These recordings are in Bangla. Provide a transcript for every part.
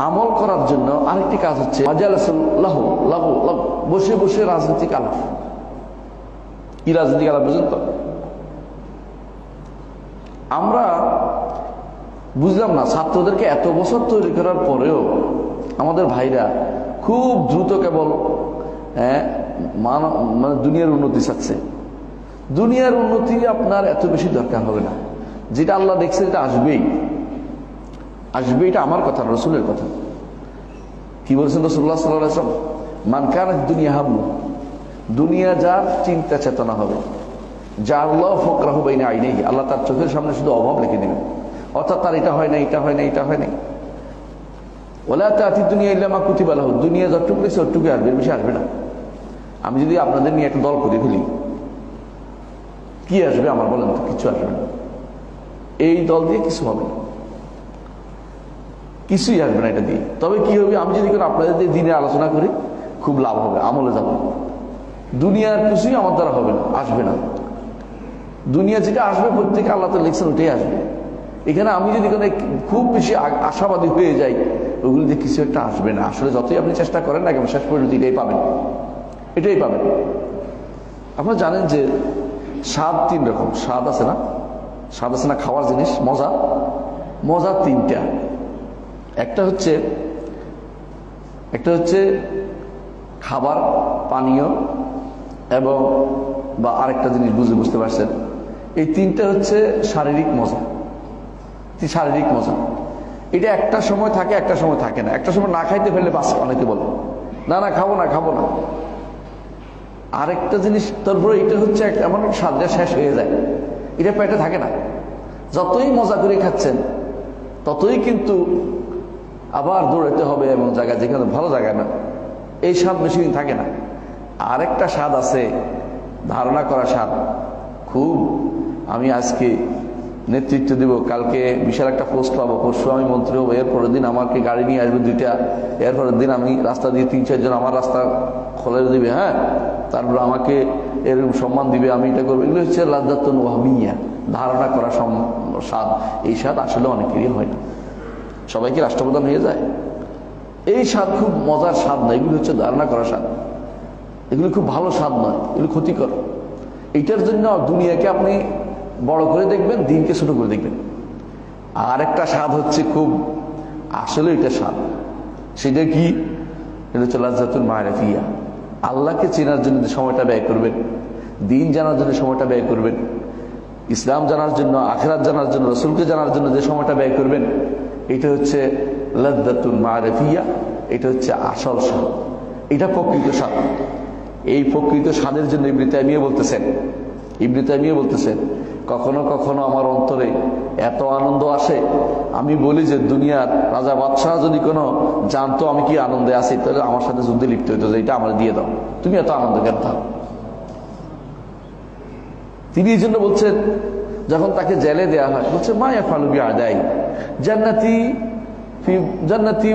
আমল করার জন্য আরেকটি কাজ হচ্ছে বসে বসে রাজনৈতিক আলাপ। কি রাজনৈতিক আলাপ বুঝলেন তো? আমরা বুঝলাম না, ছাত্রদেরকে এত বছর তৈরি করার পরেও আমাদের ভাইরা খুব দ্রুত কেবল মানে দুনিয়ার উন্নতি চাচ্ছে। দুনিয়ার উন্নতি আপনার এত বেশি দরকার হবে না। যেটা আল্লাহ দেখছে এটা আসবেই আসবে, এটা আমার কথা, রসুলের কথা। কি বলছেন রাসূলুল্লাহ সাল্লাল্লাহু আলাইহি ওয়াসাল্লাম? মান কানাত দুনিয়া হাম্মু, দুনিয়া যার চিন্তা চেতনা হবে, জাআল্লাহু ফাকরাহু বাইনা আইনাইহি, আল্লাহ তার চোখের সামনে শুধু অভাব লিখে দিবেন। অর্থাৎ তার এটা হয় না, এটা হয় না, এটা হয় না। ওয়ালা তাতি দুনিয়া ইল্লা মা কুতিবা লাহু, দুনিয়া যতটুকু লিখছে ততটুকু আসবে, বেশি আসবে না। আমি যদি আপনাদের নিয়ে একটা দল করে ফেলি, কি আসবে আমার বলেন তো? কিছু আসবে না। এই দল দিয়ে কিছু হবে না, কিছুই আসবে না এটা দিয়ে। তবে কি হবে, আমি যদি কোনো আপনাদের দিয়ে দিনে আলোচনা করি, খুব লাভ হবে, আমলে যাব। দুনিয়ার কিছুই আমার দ্বারা হবে না, আসবে না। দুনিয়া যেটা আসবে প্রত্যেকে আল্লাহ তো লিখছেন ওটাই আসবে। এখানে আমি যদি কোনো খুব বেশি আশাবাদী হয়ে যাই, ওগুলো দিয়ে কিছু একটা আসবে না। আসলে যতই আপনি চেষ্টা করেন না কেন, শেষ পর্যন্ত এটাই পাবেন, এটাই পাবেন। আপনারা জানেন যে স্বাদ 3 রকম। স্বাদ আছে না? স্বাদ আছে না খাওয়ার জিনিস? মজা, মজা 3টা। একটা হচ্ছে খাবার, পানীয়, এবং বা আরেকটা জিনিস বুঝতে পারছেন? এই 3টা হচ্ছে শারীরিক মজা। শারীরিক মজা এটা একটা সময় থাকে, একটা সময় থাকে না। একটা সময় না খাইতে ফেললে বাস, অনেকে বলে না না খাবো না, খাবো না। আরেকটা জিনিস, তারপরে এটা হচ্ছে এমন স্বাদটা শেষ হয়ে যায়, এটা পেটে থাকে না। যতই মজা করে খাচ্ছেন ততই কিন্তু আবার দৌড়াতে হবে এবং জায়গা যেখানে ভালো জায়গা না, এই স্বাদ বেশি দিন থাকে না। আরেকটা স্বাদ আছে, ধারণা করা স্বাদ। খুব আমি আজকে নেতৃত্ব দেব, কালকে বিশাল একটা পোস্ট পাবো, পরশু আমি মন্ত্রী হবো, এরপরের দিন আমাকে গাড়ি নিয়ে আসবে 2টা, এরপরের দিন আমি রাস্তা দিয়ে 3-4 জন আমার রাস্তা খোলে দিবে, হ্যাঁ, তারপর আমাকে এরকম সম্মান দিবে, আমি এটা করবো। এগুলো হচ্ছে লাজ্জাতুন ওয়াহমিয়া, ধারণা করা স্বাদ। এই স্বাদ আসলে অনেকেরই হয় না। সবাই কি রাষ্ট্রপ্রধান হয়ে যায়? এই স্বাদ খুব মজার স্বাদ নয়, এগুলো হচ্ছে ধারণা করা স্বাদ। এগুলো খুব ভালো স্বাদ নয়, এগুলো ক্ষতিকর। এইটার জন্য দুনিয়াকে আপনি বড় করে দেখবেন, দিনকে ছোট করে দেখবেন। আর একটা স্বাদ হচ্ছে খুব আসলে এটা স্বাদ, সেটা কি? এটা হচ্ছে লাজ্জাতুল মারিফিয়া। আল্লাহকে চেনার জন্য যে সময়টা ব্যয় করবেন, দিন জানার জন্য সময়টা ব্যয় করবেন, ইসলাম জানার জন্য, আখিরাত জানার জন্য, রাসূলকে জানার জন্য যে সময়টা ব্যয় করবেন, এটা হচ্ছে লাজ্জাতুল মারিফিয়া। এটা হচ্ছে আসল স্বাদ, এটা প্রকৃত স্বাদ। এই প্রকৃত স্বাদের জন্য ইবনে তাইমিয়া বলতেছেন, কখনো কখনো আমার অন্তরে এত আনন্দ আসে, আমি বলি যে দুনিয়ার রাজা বাদশাহ যদি কোনো জানতো আমি কি আনন্দে আছি, তাহলে আমার সাথে যুদ্ধে লিপ্ত হইতো যে এটা আমার দিয়ে দাও, তুমি এত আনন্দ কেন থাকো। তিনি এই জন্য বলছেন, যখন তাকে জেলে দেয়া হয়, বলছে মা ইয়াফালু বিআদাই জান্নাতি ফি জান্নাতি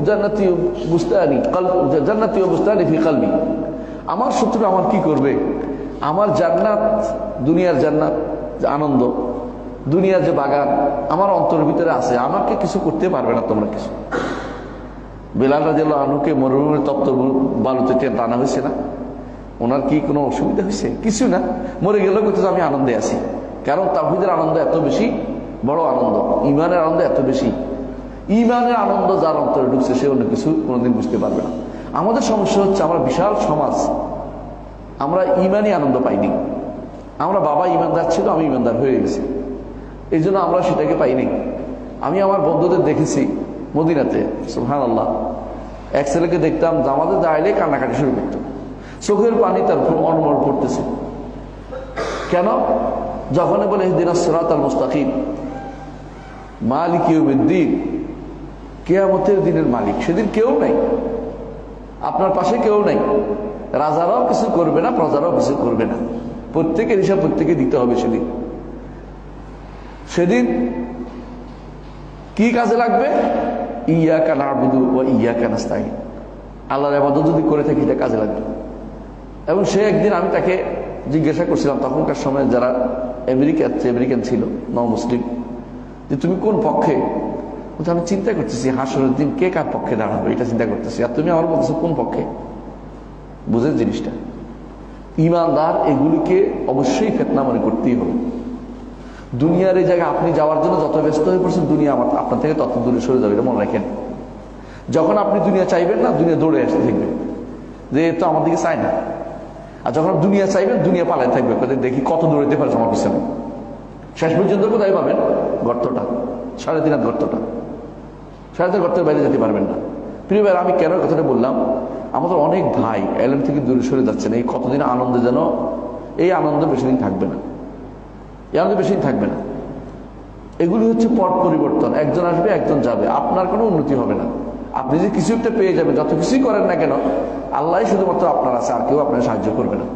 জান্নাতি বুস্তানি জান্নাতি ওয়া বুস্তানি ফি কলবি, আমার শত্রু আমার কি করবে? আমার জান্নাত, দুনিয়ার জান্নাত, আনন্দ, দুনিয়ার যে বাগান আমার অন্তরের ভিতরে আছে, আমাকে কিছু করতে পারবে না তোমরা কিছু। বেলাল রাদিয়াল্লাহু আনহুকে মরুভূমির তপ্ত বালুতে টানা হয়েছে না? ওনার কি কোনো অসুবিধা হয়েছে? কিছু না, মরে গেলেও কিন্তু আমি আনন্দে আছি। কারণ তাওহীদের আনন্দ এত বেশি বড় আনন্দ, ঈমানের আনন্দ এত বেশি। ঈমানের আনন্দ যার অন্তরে ঢুকছে সে অন্য কিছু কোনোদিন বুঝতে পারবে না। আমাদের সমস্যা হচ্ছে, আমরা বিশাল সমাজ, আমরা ঈমানি আনন্দ পাইনি। আমরা বাবা ঈমানদার ছিল, আমি ঈমানদার হয়ে গেছি, এই জন্য আমরা সেটাকে পাইনি। আমি আমার বন্ধুদের দেখেছি মদিনাতে, সুবহানাল্লাহ, এক ছেলেকে দেখতাম জামাতে দাঁড়াইলে কান্নাকাটি শুরু করত, চোখের পানি তার অনমর পড়তেছে। কেন? যখন বলে ইহদিনাস সিরাতাল মুস্তাকিম, মালিক ইয়াউমিদ্দিন, কিয়ামতের দিনের মালিক, সেদিন কেউ নাই, আপনার পাশে কেউ নাই, রাজারাও কিছু করবে না, প্রজারাও কিছু করবে না, প্রত্যেকের হিসাব প্রত্যেকে দিতে হবে। সেদিন কি কাজে লাগবে? ইয়াকা না'বুদু ওয়া ইয়াকা নাস্তাঈন, আল্লাহর ইবাদত যদি করে থাকি এটা কাজে লাগবে। এবং সে একদিন, আমি তাকে জিজ্ঞাসা করছিলাম, তখনকার সময় যারা আমেরিকান ছিল, নন মুসলিম, যে তুমি কোন পক্ষে? বলছে আমি চিন্তা করতেছি হাসরের দিন কে কার পক্ষে দাঁড়াবে এটা চিন্তা করতেছি, আর তুমি আমার বলতেছো কোন পক্ষে? বুঝেন জিনিসটা? ইমানদার এগুলিকে অবশ্যই ফিতনা মনে করতেই হবে। দুনিয়ার এই জায়গায় আপনি যাওয়ার জন্য যত ব্যস্ত হয়ে পড়ছেন, দুনিয়া আপনার থেকে তত দূরে সরে যাবে, এটা মনে রাখেন। যখন আপনি দুনিয়া চাইবেন না, দুনিয়া দৌড়ে আসতে থাকবে যে তো আমার দিকে চায় না। আর যখন দুনিয়া চাইবেন, দুনিয়া পালায় থাকবে, দেখি কত দূরে যেতে পারছে আমার পিছনে। শেষ পর্যন্ত কোথায় পাবেন? গর্তটা, 3.5 হাত গর্তটা। 3.5 গর্তের বাইরে যেতে পারবেন না। প্রিয় ভাই, আমি কেন কথাটা বললাম, আমাদের অনেক ভাই এলএম থেকে দূরে সরে যাচ্ছেন। এই কতদিন আনন্দে যেন, এই আনন্দ বেশি দিন থাকবে না, এই আনন্দ বেশি দিন থাকবে না। এগুলি হচ্ছে পট পরিবর্তন, একজন আসবে একজন যাবে, আপনার কোনো উন্নতি হবে না। আপনি যে কিছু একটা পেয়ে যাবেন, যত কিছুই করেন না কেন, আল্লাহ শুধুমাত্র আপনার আছে, আর কেউ আপনার সাহায্য করবে না।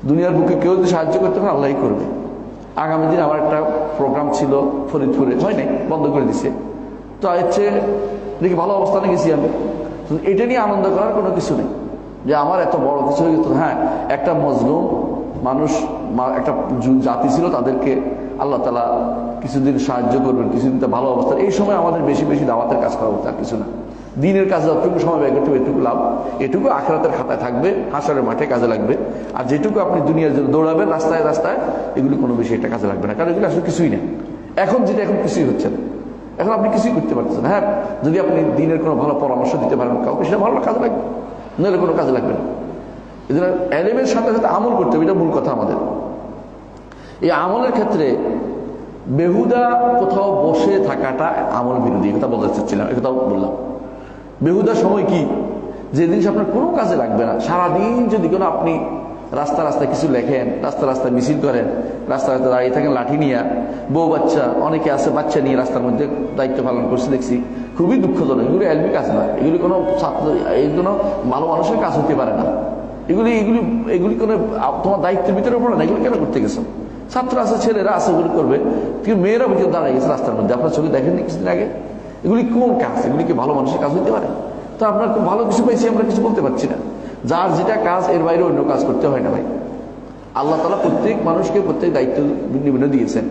দুনিয়ার বুকে কেউ যদি সাহায্য করতে পারে, আল্লাহই করবে। আগামী দিন আমার একটা প্রোগ্রাম ছিল ফরিদপুরে, হয় নাই, বন্ধ করে দিছে। তো হচ্ছে দেখি ভালো অবস্থানে গেছি আমি, এটা নিয়ে আনন্দ করার কোনো কিছু নেই যে আমার এত বড় কিছু হয়ে গেত। হ্যাঁ, একটা মজলুম মানুষ, একটা জাতি ছিল, তাদেরকে আল্লাহ তাআলা কিছুদিন সাহায্য করবেন, কিছুদিন ভালো অবস্থা। এই সময় আমাদের বেশি বেশি দাওয়াতের কাজ করা হতো, আর কিছু না। দিনের কাজে যতটুকু সময় ব্যয় করতে হবে, এটুকু লাভ, এটুকু আখিরাতের খাতায় থাকবে, হাসরের মাঠে কাজে লাগবে। আর যেটুকু আপনি দুনিয়ার জন্য দৌড়াবেন রাস্তায় রাস্তায়, এগুলি কোনো বেশি এটা কাজে লাগবে না, কারণ এগুলি আসলে কিছুই না। এখন যেটা, এখন কিছুই হচ্ছে না, এখন আপনি কিছুই করতে পারছেন। হ্যাঁ, যদি আপনি দিনের কোনো ভালো পরামর্শ দিতে পারেন কাউকে, সেটা ভালো কাজে লাগবে, নাহলে কোনো কাজে লাগবে না। এই জন্য এলেমের সাথে সাথে আমল করতে হবে, এটা মূল কথা আমাদের। এই আমলের ক্ষেত্রে বেহুদা কোথাও বসে থাকাটা আমল বিরোধী, কথা বলতে চাচ্ছিলাম, এই কথা বললাম। বেহুদা সময় কি? যে জিনিস আপনার কোনো কাজে লাগবে না। সারাদিন যদি কোনো আপনি রাস্তা রাস্তায় কিছু লেখেন, রাস্তা রাস্তায় মিছিল করেন, রাস্তা রাস্তায় দাঁড়িয়ে থাকেন লাঠি নিয়ে, বউ বাচ্চা, অনেকে আছে বাচ্চা নিয়ে রাস্তার মধ্যে দায়িত্ব পালন করছে দেখছি, খুবই দুঃখজনক। এগুলি এলবি কাজ না, এগুলি কোনো ছাত্র, কোনো ভালো মানুষের কাজ হতে পারে না। এগুলি এগুলি এগুলি কোনো তোমার দায়িত্বের ভিতরে পড়ে না। এগুলি কেন করতে গেছো? ছাত্র আছে, ছেলেরা আছে, এগুলি করবে, কিন্তু মেয়েরা পর্যন্ত দাঁড়িয়ে গেছে রাস্তার মধ্যে, আপনার ছবি দেখেননি কিছুদিন আগে? এগুলি কোন কাজ? এগুলি কি ভালো মানুষের কাজ হতে পারে? তো আপনার খুব ভালো কিছু পাইছি, আমরা কিছু বলতে পারছি না। যার যেটা কাজ, এর বাইরে অন্য কাজ করতে হয় না ভাই। আল্লাহ তাআলা প্রত্যেক মানুষকে প্রত্যেক দায়িত্ব বিভিন্ন দিয়েছেন।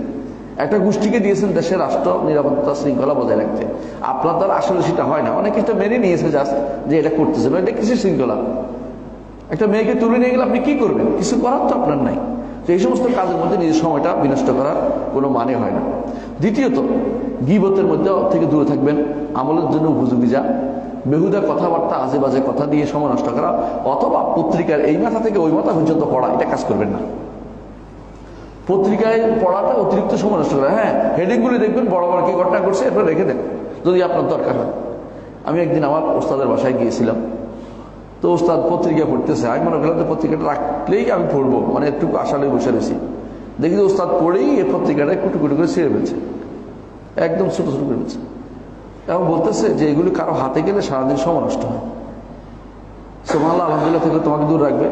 একটা গোষ্ঠীকে দিয়েছেন দেশের রাষ্ট্র নিরাপত্তা শৃঙ্খলা বজায় রাখতে। আপনার দ্বারা আসলে সেটা হয় না, অনেকে এটা মেনে নিয়েছে জাস্ট যে এটা করতেছে, এটা কিসের শৃঙ্খলা? একটা মেয়েকে তুলে নিয়ে গেলে আপনি কি করবেন? কিছু করার তো আপনার নাই। তো এই সমস্ত কাজের মধ্যে নিজের সময়টা বিনষ্ট করার কোনো মানে হয় না। দ্বিতীয়ত, গীবতের মধ্যে থেকে দূরে থাকবেন, আমলের জন্য উপযোগী যা। বেহুদা কথাবার্তা, আজে বাজে কথা দিয়ে সময় নষ্ট করা, অথবা পত্রিকার এই মাথা থেকে ওই মাথা পর্যন্ত পড়া, এটা কাজ করবেন না। পত্রিকায় পড়াটা অতিরিক্ত সময় নষ্ট করা। হ্যাঁ, হেডিংগুলি দেখবেন, বড় বড় কি ঘটনা করছে, এরপর রেখে দেন যদি আপনার দরকার হয়। আমি একদিন আমার ওস্তাদের বাসায় গিয়েছিলাম, তো ওস্তাদ পত্রিকা পড়তেছে, আমি মনে করলাম যে পত্রিকাটা রাখলেই আমি পড়বো, মানে একটু আশালে বসে রয়েছি। দেখি যে ওস্তাদ পড়েই এই পত্রিকাটা কুটু কুটু করে ছিঁড়ে ফেলছে, একদম ছোট ছোট করে ফেলছে, এবং বলতেছে যে এগুলি কারো হাতে গেলে সারাদিন সময় নষ্ট হয়। সুবহানাল্লাহ, আলহামদুলিল্লাহ থেকে তোমাকে দূর রাখবে,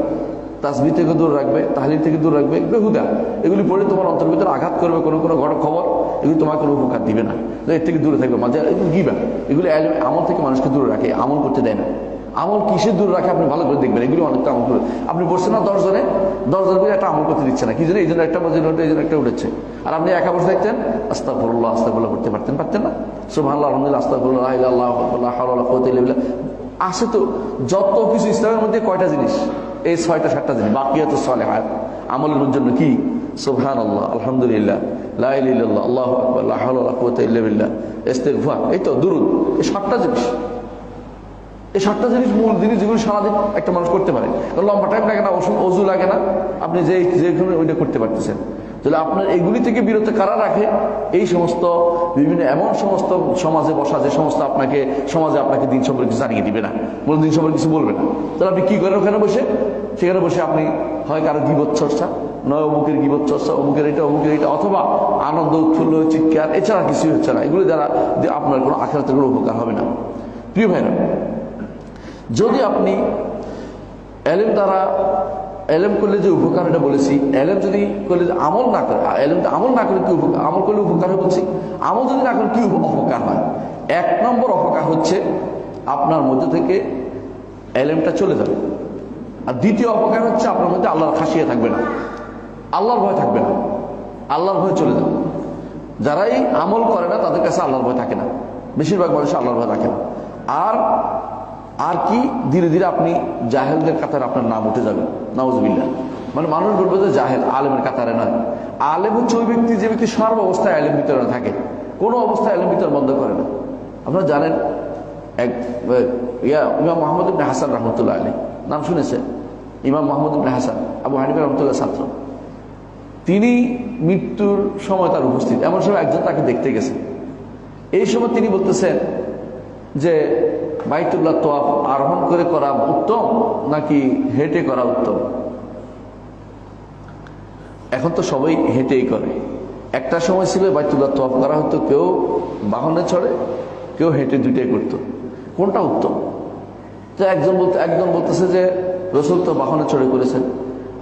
তাসবিহ থেকে দূর রাখবে, তাহলিল থেকে দূর রাখবে। বেহুদা এগুলি পড়ে তোমার অন্তর ভিতরে আঘাত করবে, কোনো কোনো ঘটনা খবর, এগুলি তোমার কোনো উপকার দিবে না। এর থেকে দূরে থাকবে। মাঝে এগুলো গিবা, এগুলি আমল থেকে মানুষকে দূরে রাখে, আমল করতে দেয় না। আমল কিসের দূর রাখে আপনি ভালো করে দেখবেন। এগুলি অনেকটা আমল করে, আপনি বসছেন না 10 জনে, 10 জন করে একটা আমল করতে দিচ্ছে না, কি জন্য? এই জন্য একটা মসজিদ, এই জন্য একটা উঠেছে। আর আপনি একা বসে থাকতেন, আস্তাগফিরুল্লাহ আস্তাগফিরুল্লাহ করতে পারতেন না? সুবহানাল্লাহ, আলহামদুলিল্লাহ, আস্তাগফিরুল্লাহ, লা ইলাহা ইল্লাল্লাহ, লা হাওলা ওয়ালা কুওয়াতা ইল্লা বিল্লাহ। আছে তো যত কিছু ইসলামের মধ্যে, কয়টা জিনিস? এই 6টা 7টা জিনিস। বাকিয়াতুস সালিহাত, আমলের জন্য কি? সুবহানাল্লাহ, আলহামদুলিল্লাহ, লা ইলাহা ইল্লাল্লাহ, আল্লাহু আকবার, লা হাওলা ওয়ালা কুওয়াতা ইল্লা বিল্লাহ, ইস্তিগফার, এই তো দুরূদ। এই 7টা জিনিস, এই 7টা জিনিস মূল জিনিস, যেগুলো সারাদিন একটা মানুষ করতে পারে। লম্বা টাইম লাগে না, অজু লাগে না, আপনি যেখানে ওইটা করতে পারতেছেন। তাহলে আপনার এগুলি থেকে বিরত কারা রাখে? এই সমস্ত বিভিন্ন এমন সমস্ত সমাজে বসা, যে সমস্ত আপনাকে সমাজে আপনাকে দিন সম্পর্কে জানিয়ে দিবে না, কোনো দিন সম্পর্কে কিছু বলবে না। তাহলে আপনি কি করেন ওখানে বসে? সেখানে বসে আপনি হয় কারো গীবত চর্চা, নয় অমুকের গীবত চর্চা, অমুকের এটা, অথবা আনন্দ উৎফুল্ল চিৎকার, এছাড়া কিছুই হচ্ছে না। এগুলি দ্বারা আপনার কোনো আখিরাতের কোনো উপকার হবে না। প্রিয় ভাইরা, যদি আপনি এলেম দ্বারা, এলেম করলে যে উপকার, এটা বলেছি, এলেম যদি করলে আমল না করে, এলেম আমল না করে কি উপকার? আমল করলে উপকার হয় বলছি, আমল যদি না করে কি অপকার হয়? 1 নম্বর অপকার হচ্ছে আপনার মধ্যে থেকে এলেমটা চলে যাবে। আর দ্বিতীয় অপকার হচ্ছে আপনার মধ্যে আল্লাহর খাসিয়া থাকবে না, আল্লাহর ভয় থাকবে না, আল্লাহর ভয় চলে যাবে। যারাই আমল করে না তাদের কাছে আল্লাহর ভয় থাকে না। বেশিরভাগ মানুষ আল্লাহর ভয় রাখে না। আর আর কি ধীরে ধীরে আপনি জাহেলদের কাতারে আপনার নাম উঠে যাবে, নাউজুবিল্লাহ। মানে মানুষ বলবে যে জাহেল, আলেমের কাতারে নয়। আলেম হচ্ছে ওই ব্যক্তি যে ব্যক্তি সর্ব অবস্থায় আলেম বিতরণে থাকে, কোনো অবস্থায় আলেম বিতরণ বন্ধ করে না। আপনারা জানেন এক ইমাম মোহাম্মদ ইবনে হাসান রহমতুল্লাহ আলী, নাম শুনেছেন? ইমাম মোহাম্মদ ইবনে হাসান আবু হানিফা রহমতুল্লাহ ছাত্র। তিনি মৃত্যুর সময় তার উপস্থিত, এমন সময় একজন তাকে দেখতে গেছে। এই সময় তিনি বলতেছেন যে বাইতুল্লাহ তোয়াফ আরোহণ করে করা উত্তম নাকি হেঁটে করা উত্তম? এখন তো সবাই হেঁটেই করে। একটা সময় ছিল বাইতুল্লাহ তোয়াফ করা হতো, কেউ বাহনে চড়ে, কেউ হেঁটে, দুইটাই করত। কোনটা উত্তম? তো একজন বলতেছে যে রসুল তো বাহনে চড়ে করেছেন,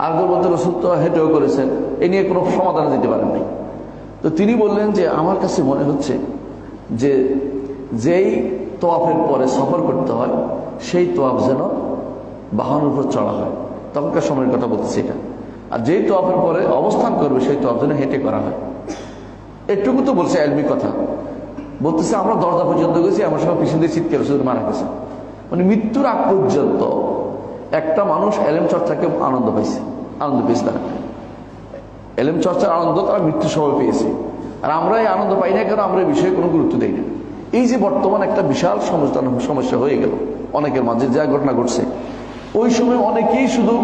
আরেকজন বলতে রসুল তো হেঁটেও করেছেন, এ নিয়ে কোনো সমাধান দিতে পারেন নাই। তো তিনি বললেন যে আমার কাছে মনে হচ্ছে যে যেই তোয়াফের পরে সফর করতে হয় সেই তোয়াফ যেন বাহনের উপর চড়া হয়, তখনকার সময়ের কথা বলতেছি এটা। আর যেই তোয়াফের পরে অবস্থান করবে সেই তোয়াফ যেন হেঁটে করা হয়। এটুকু তো বলছে এলমি কথা। বলতেছে আমরা দরজা পর্যন্ত গেছি, আমার সঙ্গে পিছন দিয়ে চিৎকার শুধু মারা গেছে। মানে মৃত্যুর আগ পর্যন্ত একটা মানুষ এলেম চর্চাকে আনন্দ পেয়েছে তারা। এলেম চর্চার আনন্দ তারা মৃত্যুর সময় পেয়েছে। আর আমরা এই আনন্দ পাই না, কারণ আমরা এই বিষয়ে কোনো গুরুত্ব দিই না। এই যে বর্তমান একটা বিশাল সমস্যা হয়ে গেল অনেকের মাঝে, যা ঘটনা ঘটছে, ওই সময় অনেকেই শুধু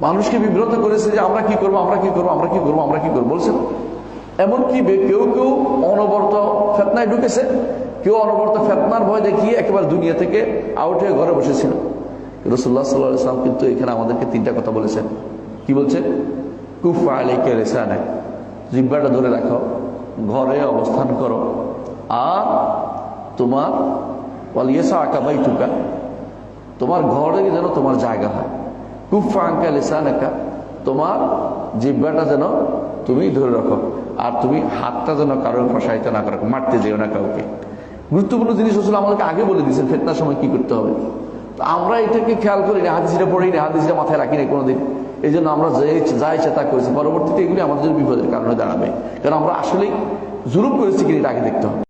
মানুষকে বিব্রত করেছে যে আমরা কি করবো, আমরা কি করবো, আমরা কি করবো, আমরা কি করবো বলছেন। এমনকি কেউ কেউ অনবরত ফেতনায় ঢুকেছে, কেউ অনবরত ফেতনার ভয় দেখিয়ে একেবারে দুনিয়া থেকে আউট হয়ে ঘরে বসেছিল। রাসূলুল্লাহ সাল্লাল্লাহু আলাইহি ওয়াসাল্লাম কিন্তু এখানে আমাদেরকে তিনটা কথা বলেছেন। কি বলছেন? কুফা আলাইকা লিসানাক, জিহ্বাটা ধরে রাখো, ঘরে অবস্থান করো, আর তোমার ওয়ালিয়াসাকা বাইতুকা, তোমার ঘরে যেন তোমার জায়গা হয়। কুফা আনকা লিসানাকা, তোমার জিহ্বাটা যেন তুমি ধরে রাখো, আর তুমি হাতটা যেন কারোর প্রসারিত না করো, মারতে যেও না কাউকে। গুরুত্বপূর্ণ জিনিস আসলে আমাদেরকে আগে বলে দিয়েছেন ফিতনার সময় কি করতে হবে। তো আমরা এটাকে খেয়াল করি না, হাদিসটা পড়ি না, হাদিসটা মাথায় রাখি না কোনোদিন। এই জন্য আমরা যা ইচ্ছা তা করেছি, পরবর্তীতে এগুলি আমাদের জন্য বিপদের কারণে দাঁড়াবে। কারণ আমরা আসলেই জুলুম করেছি কিনা এটা আগে দেখতে হবে।